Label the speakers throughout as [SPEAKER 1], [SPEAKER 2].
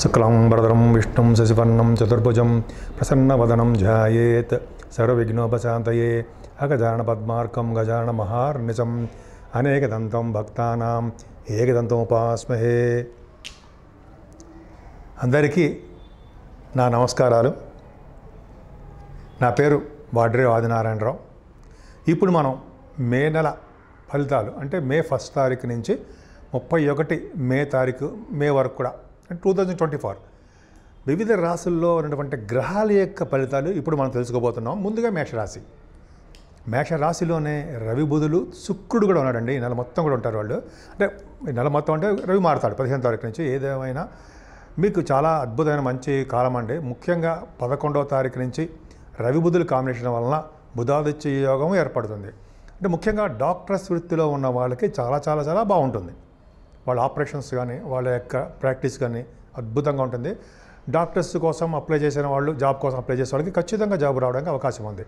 [SPEAKER 1] శుక్లాంబరధరం విష్ణుం శశివర్ణం చతుర్భుజం ప్రసన్నవదనం ధ్యాయేత్ సర్వవిఘ్నోపశాంతయే అగజానన పద్మార్కం గజానన మహార్నిశం అనేకదంతం భక్తానాం ఏకదంతముపాస్మహే. అందరికీ నా నమస్కారాలు. నా పేరు వాడ్రే ఆదినారాయణరావు. ఇప్పుడు మనం మే నెల ఫలితాలు అంటే మే 1 తారీఖు నుంచి 31 మే వరకు కూడా 2024 వివిధ రాశుల్లో ఉన్నటువంటి గ్రహాల యొక్క ఫలితాలు ఇప్పుడు మనం తెలుసుకోబోతున్నాం. ముందుగా మేషరాశి. మేషరాశిలోనే రవి బుధులు శుక్రుడు కూడా ఉన్నాడండి. ఈ నెల మొత్తం కూడా ఉంటారు వాళ్ళు. అంటే ఈ నెల మొత్తం అంటే రవి మారుతాడు 15వ తారీఖు నుంచి. ఏదేమైనా మీకు చాలా అద్భుతమైన మంచి కాలం అండి. ముఖ్యంగా 11వ తారీఖు నుంచి రవి బుధుల కాంబినేషన్ వలన బుధాదిత్య యోగం ఏర్పడుతుంది. అంటే ముఖ్యంగా డాక్టర్స్ వృత్తిలో ఉన్న వాళ్ళకి చాలా చాలా చాలా బాగుంటుంది. వాళ్ళ ఆపరేషన్స్ కానీ వాళ్ళ యొక్క ప్రాక్టీస్ కానీ అద్భుతంగా ఉంటుంది. డాక్టర్స్ కోసం అప్లై చేసిన వాళ్ళు, జాబ్ కోసం అప్లై చేసే వాళ్ళకి ఖచ్చితంగా జాబ్ రావడానికి అవకాశం ఉంది.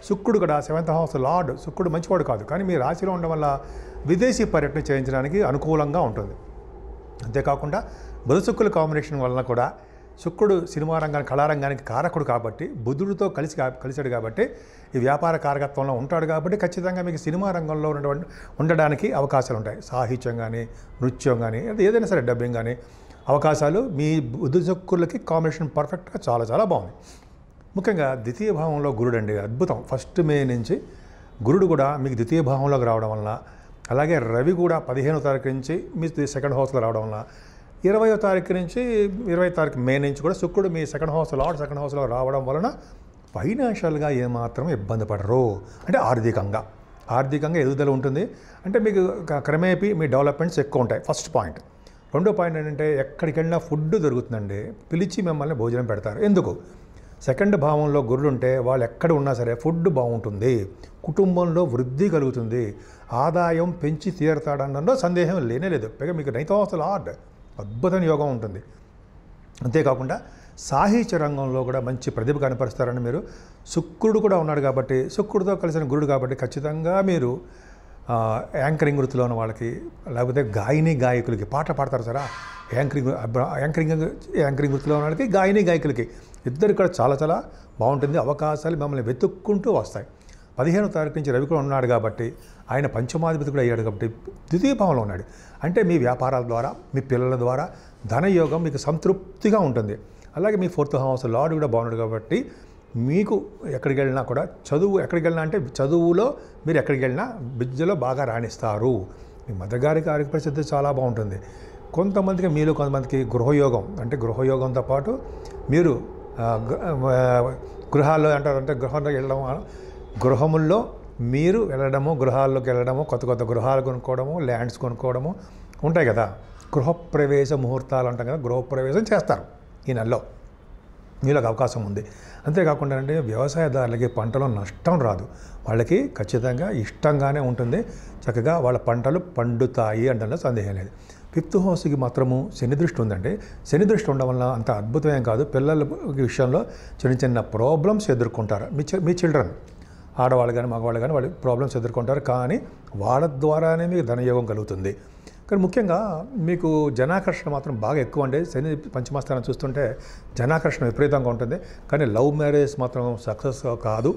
[SPEAKER 1] శుక్రుడు కూడా 7th హౌస్ లార్డ్. శుక్రుడు మంచివాడు కాదు, కానీ మీ రాశిలో ఉండడం వల్ల విదేశీ పర్యటన చేయించడానికి అనుకూలంగా ఉంటుంది. అంతేకాకుండా బుధ శుక్రుల కాంబినేషన్ వలన కూడా శుక్రుడు సినిమా రంగానికి, కళారంగానికి కారకుడు కాబట్టి, బుధుడితో కలిసాడు కాబట్టి, ఈ వ్యాపార కారకత్వంలో ఉంటాడు కాబట్టి ఖచ్చితంగా మీకు సినిమా రంగంలో ఉండడానికి అవకాశాలు ఉంటాయి. సాహిత్యం కానీ, నృత్యం కానీ, ఏదైనా సరే డబ్బింగ్ కానీ అవకాశాలు మీ బుధ శుక్రులకి కాంబినేషన్ పర్ఫెక్ట్గా చాలా చాలా బాగుంది. ముఖ్యంగా ద్వితీయ భావంలో గురుడు అండి, అద్భుతం. 1 మే నుంచి గురుడు కూడా మీకు ద్వితీయ భావంలోకి రావడం వలన, అలాగే రవి కూడా 15వ తారీఖు నుంచి మీ 2nd హౌస్లో రావడం వలన, 20వ తారీఖు నుంచి 20వ తారీఖు మే నుంచి కూడా శుక్రుడు మీ 2nd హౌస్ లార్డ్ 2nd హౌస్లో రావడం వలన ఫైనాన్షియల్గా ఏమాత్రం ఇబ్బంది పడరు. అంటే ఆర్థికంగా ఎదుగుదల ఉంటుంది. అంటే మీకు క్రమేపీ మీ డెవలప్మెంట్స్ ఎక్కువ ఉంటాయి. First point. రెండో పాయింట్ ఏంటంటే ఎక్కడికి వెళ్ళినా ఫుడ్ దొరుకుతుందండి. పిలిచి మిమ్మల్ని భోజనం పెడతారు. ఎందుకు? 2nd భావంలో గురుడు ఉంటే వాళ్ళు ఎక్కడ ఉన్నా సరే ఫుడ్ బాగుంటుంది, కుటుంబంలో వృద్ధి కలుగుతుంది, ఆదాయం పెంచి తీరుతాడనడంలో సందేహం లేనే లేదు. పైగా మీకు 9th హౌస్ లార్డ్ అద్భుతమైన యోగం ఉంటుంది. అంతేకాకుండా సాహిత్య రంగంలో కూడా మంచి ప్రతిభ కనపరుస్తారని మీరు. శుక్రుడు కూడా ఉన్నాడు కాబట్టి, శుక్రుడితో కలిసిన గురుడు కాబట్టి ఖచ్చితంగా మీరు యాంకరింగ్ వృత్తిలో ఉన్న వాళ్ళకి, లేకపోతే గాయకులకి, పాటలు పాడతారు సరే, యాంకరింగ్ వృత్తిలో ఉన్న వాళ్ళకి, గాయకులకి ఇద్దరికి కూడా చాలా చాలా బాగుంటుంది. అవకాశాలు మిమ్మల్ని వెతుక్కుంటూ వస్తాయి. 15వ తారీఖు నుంచి రవి కూడా ఉన్నాడు కాబట్టి, ఆయన పంచమాధిపతి కూడా అయ్యాడు కాబట్టి ద్వితీయ భావంలో ఉన్నాడు. అంటే మీ వ్యాపారాల ద్వారా, మీ పిల్లల ద్వారా ధనయోగం మీకు సంతృప్తిగా ఉంటుంది. అలాగే మీ 4th హౌస్ లార్డ్ కూడా బాగున్నాడు కాబట్టి మీకు ఎక్కడికి వెళ్ళినా కూడా చదువులో మీరు ఎక్కడికి వెళ్ళినా విద్యలో బాగా రాణిస్తారు. మీ మదగారికి ఆరోగ్య పరిస్థితి చాలా బాగుంటుంది. కొంతమందికి గృహయోగం, అంటే గృహయోగంతో పాటు మీరు గృహాల్లో అంటే గృహముల్లో మీరు వెళ్ళడము, గృహాల్లోకి వెళ్ళడము, కొత్త గృహాలు కొనుక్కోవడము, ల్యాండ్స్ కొనుక్కోవడము ఉంటాయి కదా. గృహప్రవేశ ముహూర్తాలు అంటాం కదా, గృహప్రవేశం చేస్తారు ఈ నెలలో. మీలోకి అవకాశం ఉంది. అంతేకాకుండా అంటే వ్యవసాయదారులకి పంటలో నష్టం రాదు. వాళ్ళకి ఖచ్చితంగా ఇష్టంగానే ఉంటుంది. చక్కగా వాళ్ళ పంటలు పండుతాయి అంటే సందేహం లేదు. 5th హౌస్కి మాత్రము శని దృష్టి ఉందండి. శని దృష్టి ఉండడం వల్ల అంత అద్భుతమేం కాదు. పిల్లల విషయంలో చిన్న ప్రాబ్లమ్స్ ఎదుర్కొంటారు. మీ చిల్డ్రన్, ఆడవాళ్ళు కానీ మగవాళ్ళు కానీ వాళ్ళు ప్రాబ్లమ్స్ ఎదుర్కొంటారు. కానీ వాళ్ళ ద్వారానే మీకు ధనయోగం కలుగుతుంది. కానీ ముఖ్యంగా మీకు జనాకర్షణ మాత్రం బాగా ఎక్కువ అండి. శని పంచమస్థానం చూస్తుంటే జనాకర్షణ విపరీతంగా ఉంటుంది. కానీ లవ్ మ్యారేజ్ మాత్రం సక్సెస్ కాదు.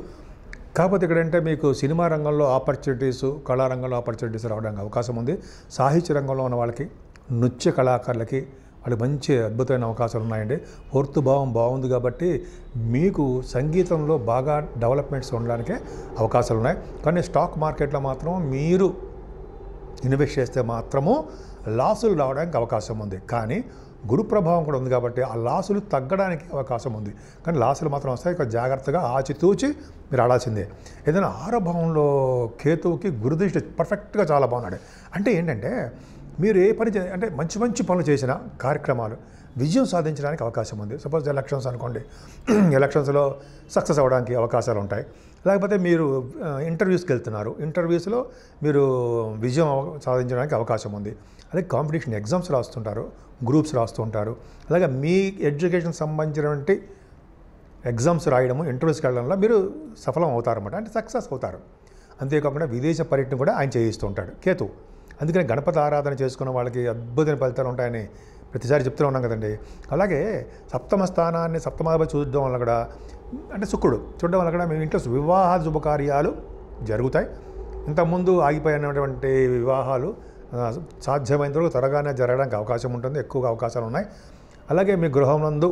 [SPEAKER 1] కాకపోతే ఇక్కడంటే మీకు సినిమా రంగంలో ఆపర్చునిటీస్, కళారంగంలో ఆపర్చునిటీస్ రావడానికి అవకాశం ఉంది. సాహిత్య రంగంలో ఉన్న వాళ్ళకి, నృత్య కళాకారులకి వాళ్ళకి మంచి అద్భుతమైన అవకాశాలు ఉన్నాయండి. 4th భావం బాగుంది కాబట్టి మీకు సంగీతంలో బాగా డెవలప్మెంట్స్ ఉండడానికే అవకాశాలు ఉన్నాయి. కానీ స్టాక్ మార్కెట్లో మాత్రం మీరు ఇన్వెస్ట్ చేస్తే మాత్రము లాసులు రావడానికి అవకాశం ఉంది. కానీ గురు ప్రభావం కూడా ఉంది కాబట్టి ఆ లాసులు తగ్గడానికి అవకాశం ఉంది. కానీ లాసులు మాత్రం వస్తాయి. ఇక జాగ్రత్తగా ఆచితూచి మీరు ఆడాల్సిందే. ఏదైనా 6వ భావంలో కేతువుకి గురుదృష్టి పర్ఫెక్ట్గా చాలా బాగున్నాడు. అంటే ఏంటంటే మీరు ఏ పని అంటే మంచి పనులు చేసిన కార్యక్రమాలు విజయం సాధించడానికి అవకాశం ఉంది. సపోజ్ ఎలక్షన్స్ అనుకోండి, ఎలక్షన్స్లో సక్సెస్ అవ్వడానికి అవకాశాలు ఉంటాయి. లేకపోతే మీరు ఇంటర్వ్యూస్కి వెళ్తున్నారు, ఇంటర్వ్యూస్లో మీరు విజయం సాధించడానికి అవకాశం ఉంది. అలాగే కాంపిటీషన్ ఎగ్జామ్స్ రాస్తుంటారు, గ్రూప్స్ రాస్తూ ఉంటారు. అలాగే మీ ఎడ్యుకేషన్ సంబంధించినటువంటి ఎగ్జామ్స్ రాయడము, ఇంటర్వ్యూస్కి వెళ్ళడంలో మీరు సఫలం అవుతారన్నమాట. అంటే సక్సెస్ అవుతారు. అంతేకాకుండా విదేశ పర్యటన కూడా ఆయన చేయిస్తూ ఉంటాడు కేతు. అందుకని గణపతి ఆరాధన చేసుకున్న వాళ్ళకి అద్భుతమైన ఫలితాలు ఉంటాయని ప్రతిసారి చెప్తూనే ఉన్నాం కదండి. అలాగే సప్తమ స్థానాన్ని సప్తమాధిపతి చూడడం వల్ల కూడా అంటే శుక్రుడు చూడడం వల్ల కూడా మీ ఇంట్లో వివాహ శుభకార్యాలు జరుగుతాయి. ఇంతకుముందు ఆగిపోయినటువంటి వివాహాలు సాధ్యమైనంత వరకు త్వరగానే జరగడానికి అవకాశం ఉంటుంది, ఎక్కువగా అవకాశాలు ఉన్నాయి. అలాగే మీ గృహంనందు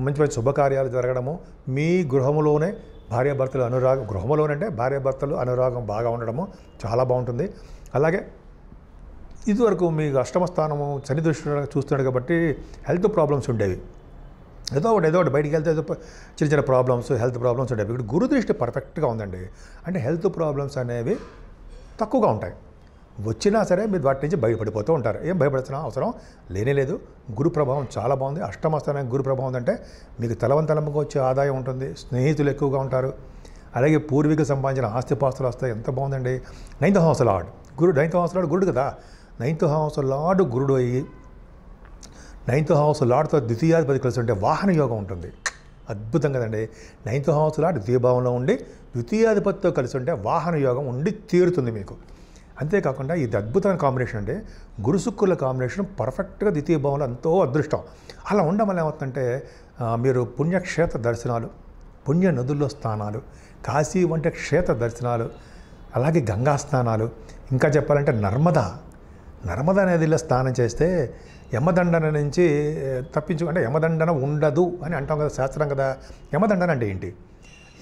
[SPEAKER 1] మంచి మంచి శుభకార్యాలు జరగడము, మీ గృహములోనే భార్యాభర్తలు అనురాగం, గృహంలోనంటే భార్యాభర్తలు అనురాగం బాగా ఉండడము చాలా బాగుంటుంది. అలాగే ఇదివరకు మీకు అష్టమ స్థానము శని దృష్టి చూస్తున్నాడు కాబట్టి హెల్త్ ప్రాబ్లమ్స్ ఉండేవి. ఏదో ఒకటి బయటికి వెళ్తే ఏదో చిన్న చిన్న ప్రాబ్లమ్స్, హెల్త్ ప్రాబ్లమ్స్ ఉండేవి. ఇక్కడ గురు దృష్టి పర్ఫెక్ట్గా ఉందండి. అంటే హెల్త్ ప్రాబ్లమ్స్ అనేవి తక్కువగా ఉంటాయి. వచ్చినా సరే మీరు వాటి నుంచి బయటపడిపోతూ ఉంటారు. ఏం భయపడాల్సిన అవసరం లేదు. గురు ప్రభావం చాలా బాగుంది. అష్టమ స్థానానికి గురు ప్రభావం ఉందంటే మీకు తలవంతలమ్మకు వచ్చే ఆదాయం ఉంటుంది, స్నేహితులు ఎక్కువగా ఉంటారు. అలాగే పూర్వీకులు సంపాదించిన ఆస్తిపాస్తులు వస్తాయి. ఎంత బాగుందండి. 9th హౌస్ లార్డ్ గురు, 9th హౌస్ లార్డ్ గురుడు కదా. 9th హౌస్ లార్డ్ గురుడు అయ్యి 9th హౌస్ లార్డ్తో ద్వితీయాధిపతి కలిసి ఉంటే వాహన యోగం ఉంటుంది. అద్భుతం కదండి. 9th హౌస్ లార్డ్ ద్వితీయ భావంలో ఉండి ద్వితీయాధిపతితో కలిసి ఉంటే వాహన యోగం ఉండి తీరుతుంది మీకు. అంతేకాకుండా ఇది అద్భుతమైన కాంబినేషన్ అండి. గురు శుక్రుల కాంబినేషన్ పర్ఫెక్ట్గా ద్వితీయ భావంలో ఎంతో అదృష్టం. అలా ఉండడం వల్ల ఏమవుతుందంటే మీరు పుణ్యక్షేత్ర దర్శనాలు, పుణ్య నదుల్లో స్నానాలు, కాశీ వంటి క్షేత్ర దర్శనాలు, అలాగే గంగా స్నానాలు, ఇంకా చెప్పాలంటే నర్మదా నదిలో స్నానం చేస్తే యమదండన నుంచి అంటే యమదండన ఉండదు అని అంటాం కదా, శాస్త్రం కదా. యమదండన అంటే ఏంటి?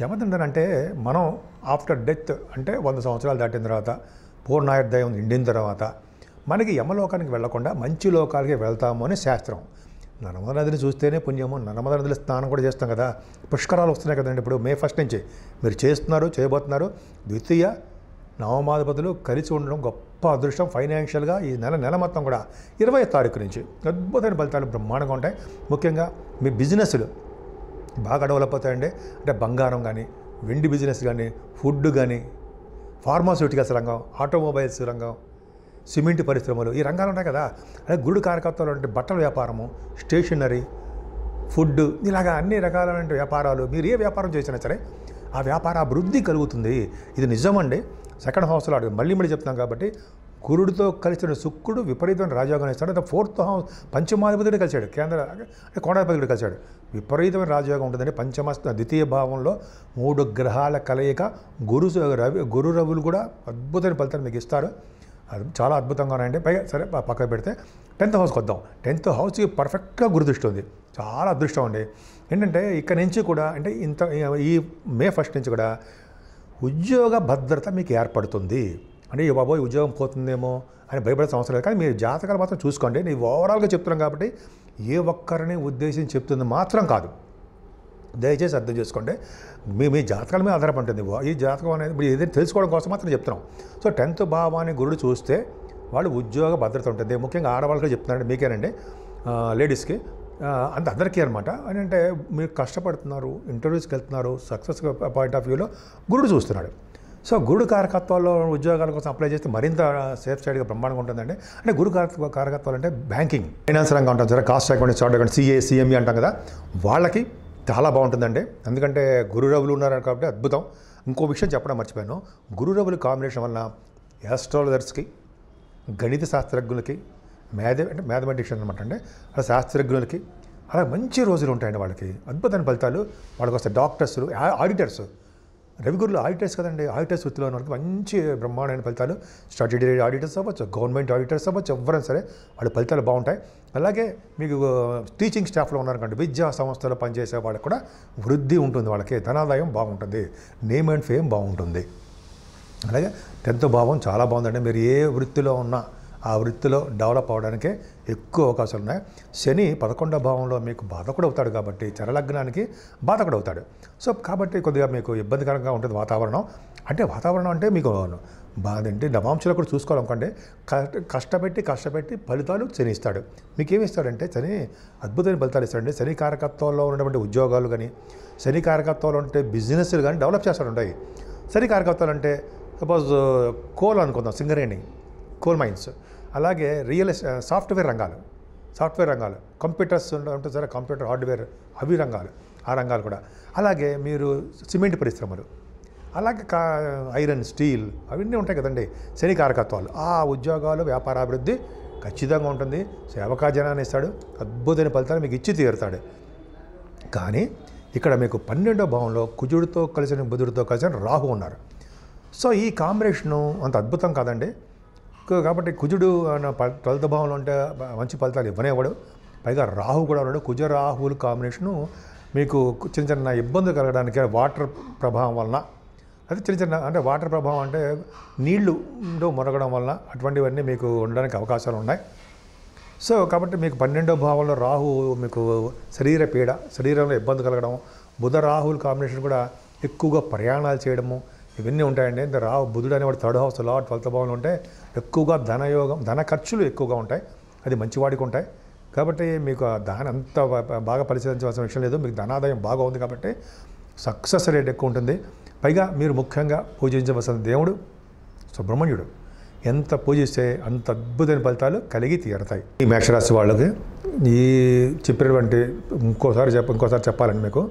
[SPEAKER 1] యమదండన అంటే మనం ఆఫ్టర్ డెత్ అంటే 100 సంవత్సరాలు దాటిన తర్వాత, పూర్ణాయుర్దయం నిండిన తర్వాత మనకి యమలోకానికి వెళ్లకుండా మంచి లోకాలకి వెళ్తాము అని శాస్త్రం. నర్మదా నదిని చూస్తేనే పుణ్యము. నర్మదా నదిలో స్నానం కూడా చేస్తాం కదా. పుష్కరాలు వస్తున్నాయి కదండి. ఇప్పుడు May 1 నుంచి మీరు చేయబోతున్నారు. ద్వితీయ నవమాధిపతులు కలిసి ఉండడం గొప్ప అదృష్టం. ఫైనాన్షియల్గా ఈ నెల మొత్తం కూడా 20వ తారీఖు నుంచి అద్భుతమైన ఫలితాలు బ్రహ్మాండంగా ఉంటాయి. ముఖ్యంగా మీ బిజినెస్లు బాగా డెవలప్ అవుతాయండి. అంటే బంగారం కానీ, వెండి బిజినెస్ కానీ, ఫుడ్ కానీ, ఫార్మాస్యూటికల్స్ రంగం, ఆటోమొబైల్స్ రంగం, సిమెంట్ పరిశ్రమలు, ఈ రంగాలు ఉన్నాయి కదా. అలాగే గురుడు కారకత్వాలు అంటే బట్టల వ్యాపారము, స్టేషనరీ, ఫుడ్, ఇలాగా అన్ని రకాలైన వ్యాపారాలు మీరు ఏ వ్యాపారం చేసినా సరే ఆ వ్యాపార అభివృద్ధి కలుగుతుంది. ఇది నిజమండి. 2nd హౌస్లో మళ్ళీ చెప్తున్నాం కాబట్టి గురుడితో కలిసిన శుక్రుడు విపరీతమైన రాజయోగం ఇస్తాడు. 4th హౌస్ పంచమాధిపతిని కలిశాడు, కోణాధిపతిని కలిశాడు. విపరీతమైన రాజయోగం ఉంటుందండి. ద్వితీయ భావంలో 3 గ్రహాల కలయిక. గురు రవులు కూడా అద్భుతమైన ఫలితాలు మీకు ఇస్తారు. అది చాలా అద్భుతంగా ఉన్నాయండి. పైగా సరే పక్కన పెడితే 10th హౌస్కి వద్దాం. 10th హౌస్కి పర్ఫెక్ట్గా గురుదృష్టి ఉంది. చాలా అదృష్టం అండి. ఏంటంటే ఇక్కడ నుంచి కూడా అంటే ఈ May 1 నుంచి కూడా ఉద్యోగ భద్రత మీకు ఏర్పడుతుంది. అంటే ఈ బాబోయ్ ఉద్యోగం పోతుందేమో అని భయపడాల్సిన అవసరం లేదు. కానీ మీరు జాతకాలు మాత్రం చూసుకోండి. నేను ఓవరాల్గా చెప్తున్నాం కాబట్టి ఏ ఒక్కరిని ఉద్దేశించి చెప్తుంది మాత్రం కాదు. దయచేసి అర్థం చేసుకోండి. మీ జాతకాల మీద ఆధారపడుతుంది. ఈ జాతకం అనేది ఇప్పుడు ఏదైనా తెలుసుకోవడం కోసం మాత్రం చెప్తున్నాం. సో 10th భావాన్ని గురుడు చూస్తే వాళ్ళు ఉద్యోగ భద్రత ఉంటుంది. ముఖ్యంగా ఆడవాళ్ళకి చెప్తున్నారండి, మీకేనండి, లేడీస్కి, అందరికీ అనమాట. అని అంటే మీరు కష్టపడుతున్నారు, ఇంటర్వ్యూస్కి వెళ్తున్నారు, సక్సెస్ పాయింట్ ఆఫ్ వ్యూలో గురుడు చూస్తున్నాడు. సో గురుడు కారకత్వాల్లో ఉద్యోగాల కోసం అప్లై చేస్తే మరింత సేఫ్ సైడ్గా బ్రహ్మాండంగా ఉంటుందండి. అంటే గురు కారకత్వాలు అంటే బ్యాంకింగ్, ఫైనాన్స్ రంగం అంటాం సరే, cost account, chart account, CA CME అంటాం కదా, వాళ్ళకి చాలా బాగుంటుందండి. ఎందుకంటే గురు రవులు ఉన్నారు కాబట్టి అద్భుతం. ఇంకో విషయం చెప్పడం మర్చిపోయాను. గురు రవుల కాంబినేషన్ వలన యాస్ట్రాలజర్స్కి, గణిత శాస్త్రజ్ఞులకి, మ్యాథమెటిషియన్ అనమాట అండి, అలా శాస్త్రజ్ఞులకి అలా మంచి రోజులు ఉంటాయండి. వాళ్ళకి అద్భుతమైన ఫలితాలు వాళ్ళకి వస్తాయి. డాక్టర్స్, ఆడిటర్స్, రవిగురులు ఆడిటర్స్ కదండి, ఆడిటర్స్ వృత్తిలో ఉన్న వాళ్ళకి మంచి బ్రహ్మాండమైన ఫలితాలు. స్టాట్యూటరీ ఆడిటర్స్ అవ్వచ్చు, గవర్నమెంట్ ఆడిటర్స్ అవ్వచ్చు, ఎవరైనా సరే వాళ్ళ ఫలితాలు బాగుంటాయి. అలాగే మీకు టీచింగ్ స్టాఫ్లో ఉన్నారనుకోండి, విద్యా సంస్థలో పనిచేసే వాళ్ళకి కూడా వృద్ధి ఉంటుంది. వాళ్ళకి ధనాదాయం బాగుంటుంది, నేమ్ అండ్ ఫేమ్ బాగుంటుంది. అలాగే 10th భావం చాలా బాగుందండి. మీరు ఏ వృత్తిలో ఉన్నా ఆ వృత్తిలో డెవలప్ అవడానికే ఎక్కువ అవకాశాలు ఉన్నాయి. శని 11వ భావంలో మీకు బాధకుడు అవుతాడు కాబట్టి చరలగ్నానికి బాధకుడు అవుతాడు. సో కాబట్టి కొద్దిగా మీకు ఇబ్బందికరంగా ఉంటుంది వాతావరణం. అంటే మీకు బాధంటే నవాంశాలు కూడా చూసుకోవాలనుకోండి. కష్టపెట్టి ఫలితాలు శని ఇస్తాడు. మీకు ఏమి ఇస్తాడంటే శని అద్భుతమైన ఫలితాలు ఇస్తాడండి. శని కారకత్వంలో ఉన్నటువంటి ఉద్యోగాలు కానీ, శని కారకత్వంలో ఉంటే బిజినెస్లు కానీ డెవలప్ చేస్తాడు ఉంటాయి. శని కారకత్వాలు అంటే సపోజ్ కోల్ అనుకుందాం, సింగరేణి, కోల్ మైన్స్, అలాగే సాఫ్ట్వేర్ రంగాలు, కంప్యూటర్స్ ఉంటుంది సరే, కంప్యూటర్ హార్డ్వేర్, అవి రంగాలు, ఆ రంగాలు కూడా. అలాగే మీరు సిమెంట్ పరిశ్రమలు, అలాగే ఐరన్, స్టీల్, అవన్నీ ఉంటాయి కదండి శని కారకత్వాలు. ఆ ఉద్యోగాలు, వ్యాపారాభివృద్ధి ఖచ్చితంగా ఉంటుంది. సేవకా జనాన్ని ఇస్తాడు, అద్భుతమైన ఫలితాలు మీకు ఇచ్చి తీరుతాడు. కానీ ఇక్కడ మీకు 12వ భావంలో కుజుడితో కలిసిన బుధుడితో కలిసిన రాహు ఉన్నారు. సో ఈ కాంబినేషను అంత అద్భుతం కాదండి. కాబట్టి కుజుడు 12వ భావంలో ఉంటే మంచి ఫలితాలు ఇవ్వనేవాడు. పైగా రాహు కూడా ఉన్నాడు. కుజ రాహువుల కాంబినేషను మీకు చిన్న చిన్న ఇబ్బందులు కలగడానికి వాటర్ ప్రభావం వలన, అది చిన్న చిన్న అంటే వాటర్ ప్రభావం అంటే నీళ్లు మునగడం వలన అటువంటివన్నీ మీకు ఉండడానికి అవకాశాలు ఉన్నాయి. సో కాబట్టి మీకు 12వ భావంలో రాహు మీకు శరీర పీడ, శరీరంలో ఇబ్బంది కలగడం, బుధ రాహువుల కాంబినేషన్ కూడా ఎక్కువగా ప్రయాణాలు చేయడము ఇవన్నీ ఉంటాయండి. అంటే బుధుడు అనేవాడు 3rd హౌస్ లార్డ్ 12వ భావంలో ఉంటే ఎక్కువగా ధనయోగం, ధన ఖర్చులు ఎక్కువగా ఉంటాయి. అది మంచివాడికి ఉంటాయి. కాబట్టి మీకు దాని అంత బాగా పరిశీలించవలసిన విషయం లేదు. మీకు ధనాదాయం బాగా ఉంది కాబట్టి సక్సెస్ రేట్ ఎక్కువ ఉంటుంది. పైగా మీరు ముఖ్యంగా పూజించవలసిన దేవుడు సుబ్రహ్మణ్యుడు. ఎంత పూజిస్తే అంత అద్భుతమైన ఫలితాలు కలిగి తీరుతాయి. ఈ మేషరాశి వాళ్ళకి ఈ చెప్పినటువంటి ఇంకోసారి చెప్పాలండి మీకు,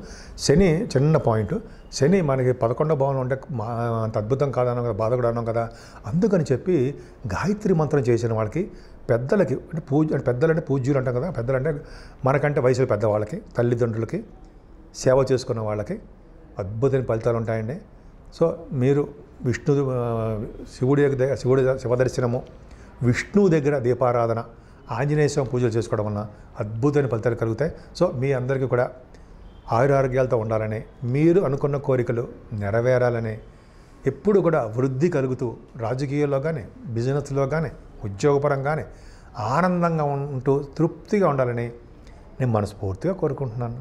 [SPEAKER 1] శని చిన్న పాయింట్. శని మనకి 11వ భావంలో ఉంటే అంత అద్భుతం కాదన్నాం కదా, బాధ కూడా అన్నాం కదా. అందుకని చెప్పి గాయత్రి మంత్రం చేసిన వాళ్ళకి, పెద్దలకి అంటే పెద్దలంటే పూజ్యులు అంటాం కదా, పెద్దలంటే మనకంటే వయసులో పెద్దవాళ్ళకి, తల్లిదండ్రులకి సేవ చేసుకున్న వాళ్ళకి అద్భుతమైన ఫలితాలు ఉంటాయండి. సో మీరు శివుడి శివదర్శనము, విష్ణువు దగ్గర దీపారాధన, ఆంజనేయ స్వామి పూజలు చేసుకోవడం వలన అద్భుతమైన ఫలితాలు కలుగుతాయి. సో మీ అందరికీ కూడా ఆయురారోగ్యాలతో ఉండాలని, మీరు అనుకున్న కోరికలు నెరవేరాలని, ఎప్పుడు కూడా వృద్ధి కలుగుతూ రాజకీయాల్లో కానీ, బిజినెస్లో కానీ, ఉద్యోగపరంగానే ఆనందంగా ఉంటూ తృప్తిగా ఉండాలని నేను మనస్ఫూర్తిగా కోరుకుంటున్నాను.